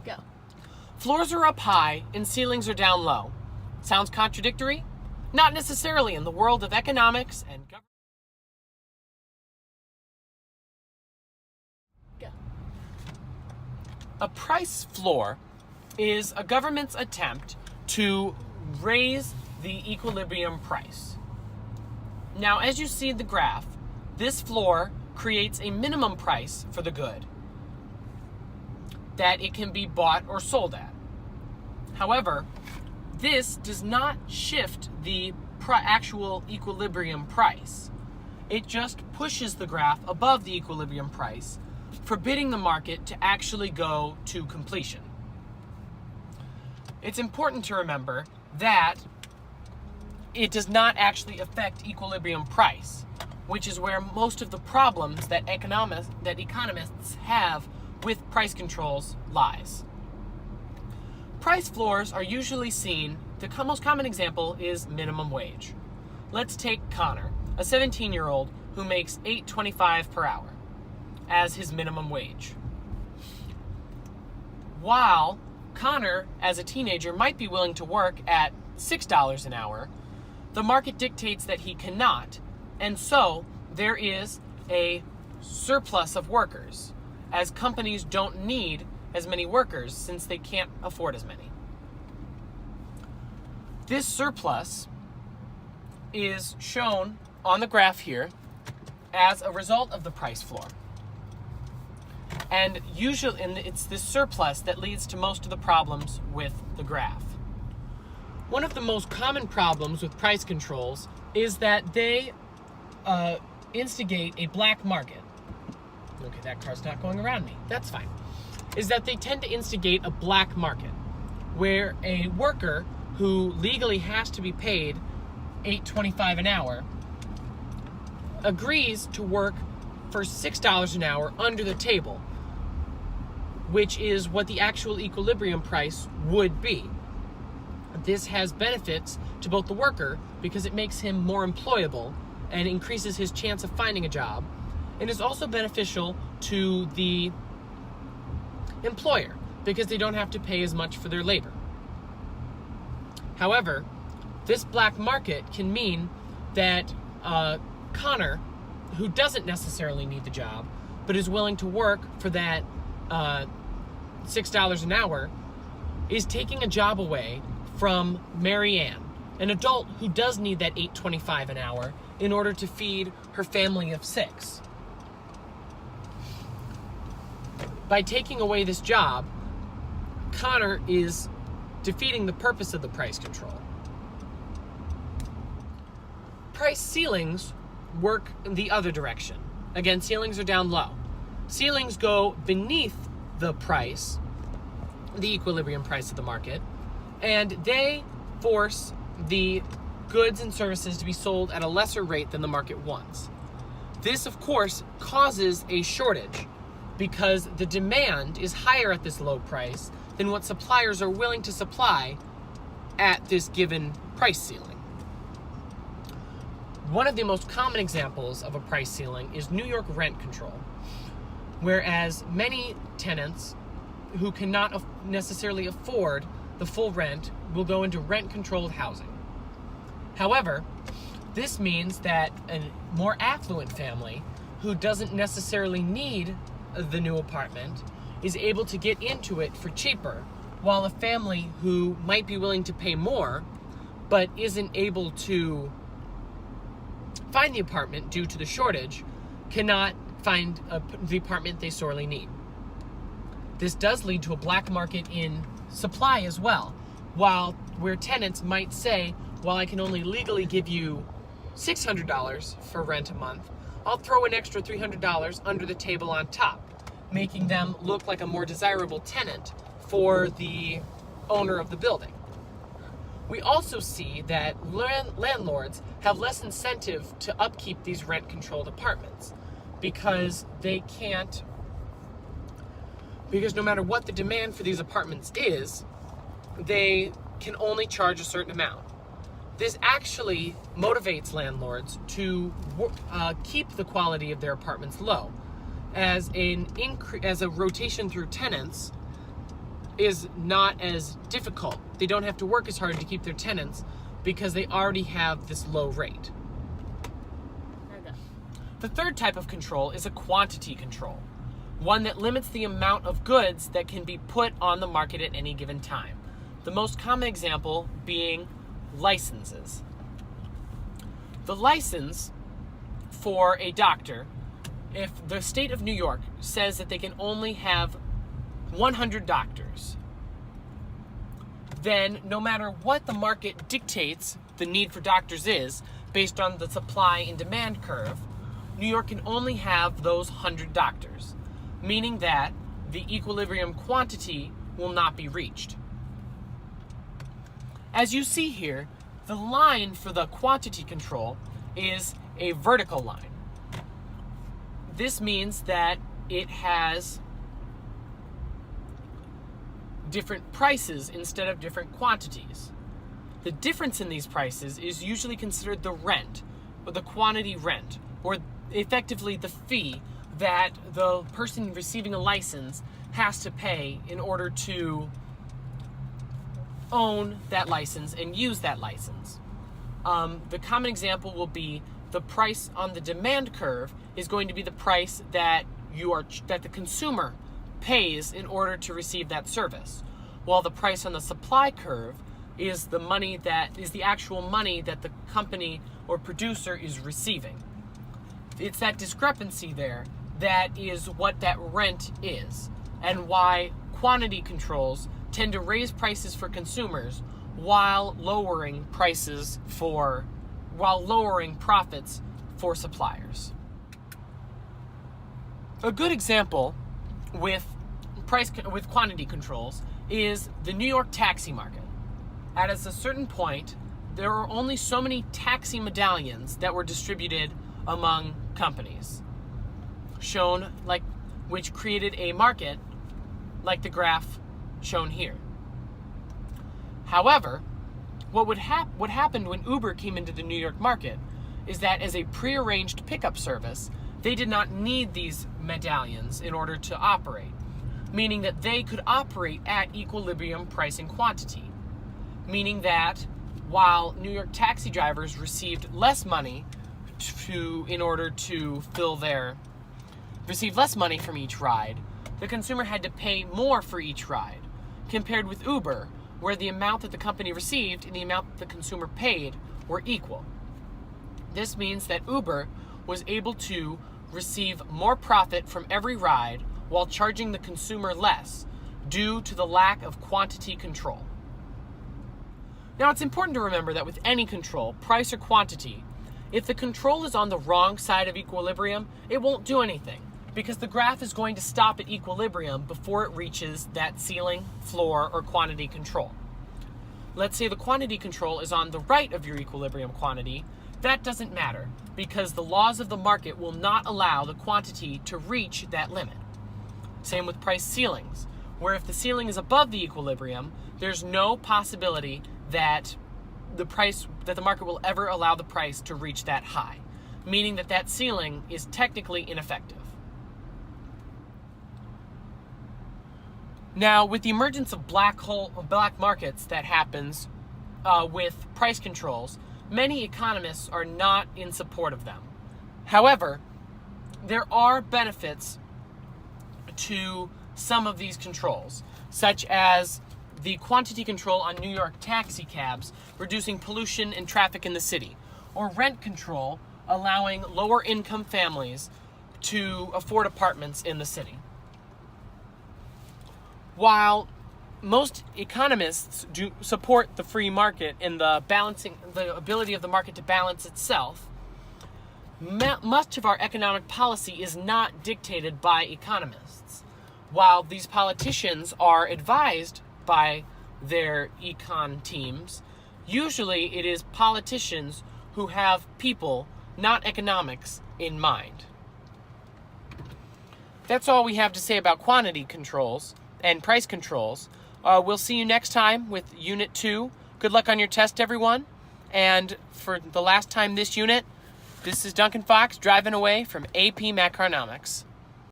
Go. Floors are up high and ceilings are down low. Sounds contradictory? Not necessarily in the world of economics and government. Go. A price floor is a government's attempt to raise the equilibrium price. Now, as you see in the graph, this floor creates a minimum price for the good that it can be bought or sold at. However, this does not shift the actual equilibrium price. It just pushes the graph above the equilibrium price, forbidding the market to actually go to completion. It's important to remember that it does not actually affect equilibrium price, which is where most of the problems that economists have with price controls lies. Price floors are usually seen, the most common example is minimum wage. Let's take Connor, a 17-year-old who makes $8.25 per hour as his minimum wage. While Connor, as a teenager, might be willing to work at $6 an hour, the market dictates that he cannot, and so there is a surplus of workers, as companies don't need as many workers since they can't afford as many. This surplus is shown on the graph here as a result of the price floor. And usually, it's this surplus that leads to most of the problems with the graph. One of the most common problems with price controls is that they instigate a black market. Okay, that car's not going around me. That's fine. Is that they tend to instigate a black market where a worker who legally has to be paid $8.25 an hour agrees to work for $6 an hour under the table, which is what the actual equilibrium price would be. This has benefits to both the worker because it makes him more employable and increases his chance of finding a job, and is also beneficial to the employer because they don't have to pay as much for their labor. However, this black market can mean that Connor, who doesn't necessarily need the job, but is willing to work for that $6 an hour, is taking a job away from Marianne, an adult who does need that $8.25 an hour in order to feed her family of 6. By taking away this job, Connor is defeating the purpose of the price control. Price ceilings work in the other direction. Again, ceilings are down low. Ceilings go beneath the price, the equilibrium price of the market, and they force the goods and services to be sold at a lesser rate than the market wants. This, of course, causes a shortage because the demand is higher at this low price than what suppliers are willing to supply at this given price ceiling. One of the most common examples of a price ceiling is New York rent control, whereas many tenants who cannot necessarily afford the full rent will go into rent-controlled housing. However, this means that a more affluent family who doesn't necessarily need the new apartment is able to get into it for cheaper, while a family who might be willing to pay more but isn't able to find the apartment due to the shortage cannot find the apartment they sorely need. This does lead to a black market in supply as well, where tenants might say, well, I can only legally give you $600 for rent a month, I'll throw an extra $300 under the table on top, making them look like a more desirable tenant for the owner of the building. We also see that landlords have less incentive to upkeep these rent-controlled apartments because no matter what the demand for these apartments is, they can only charge a certain amount. This actually motivates landlords to keep the quality of their apartments low. As a rotation through tenants, is not as difficult. They don't have to work as hard to keep their tenants because they already have this low rate. The third type of control is a quantity control, one that limits the amount of goods that can be put on the market at any given time. The most common example being licenses. The license for a doctor, if the state of New York says that they can only have 100 doctors, then no matter what the market dictates the need for doctors is, based on the supply and demand curve, New York can only have those 100 doctors, meaning that the equilibrium quantity will not be reached. As you see here, the line for the quantity control is a vertical line. This means that it has different prices instead of different quantities. The difference in these prices is usually considered the rent, or the quantity rent, or effectively the fee that the person receiving a license has to pay in order to own that license and use that license. The common example will be the price on the demand curve is going to be the price that the consumer pays in order to receive that service, while the price on the supply curve is the actual money that the company or producer is receiving. It's that discrepancy there that is what that rent is, and why quantity controls tend to raise prices for consumers while lowering profits for suppliers. A good example with quantity controls is the New York taxi market. At a certain point, there are only so many taxi medallions that were distributed among companies, which created a market like the graph shown here. However, what happened when Uber came into the New York market is that as a prearranged pickup service, they did not need these medallions in order to operate, meaning that they could operate at equilibrium price and quantity, meaning that while New York taxi drivers received less money received less money from each ride, the consumer had to pay more for each ride, compared with Uber, where the amount that the company received and the amount that the consumer paid were equal. This means that Uber was able to receive more profit from every ride while charging the consumer less due to the lack of quantity control. Now, it's important to remember that with any control, price or quantity, if the control is on the wrong side of equilibrium, it won't do anything, because the graph is going to stop at equilibrium before it reaches that ceiling, floor, or quantity control. Let's say the quantity control is on the right of your equilibrium quantity. That doesn't matter, because the laws of the market will not allow the quantity to reach that limit. Same with price ceilings, where if the ceiling is above the equilibrium, there's no possibility that the market will ever allow the price to reach that high, meaning that ceiling is technically ineffective. Now, with the emergence of black markets that happens with price controls, many economists are not in support of them. However, there are benefits to some of these controls, such as the quantity control on New York taxi cabs, reducing pollution and traffic in the city, or rent control, allowing lower income families to afford apartments in the city. While most economists do support the free market and the ability of the market to balance itself, much of our economic policy is not dictated by economists. While these politicians are advised by their econ teams, usually it is politicians who have people, not economics, in mind. That's all we have to say about quantity controls and price controls. We'll see you next time with Unit 2. Good luck on your test, everyone. And for the last time this unit, this is Duncan Fox driving away from AP Macronomics.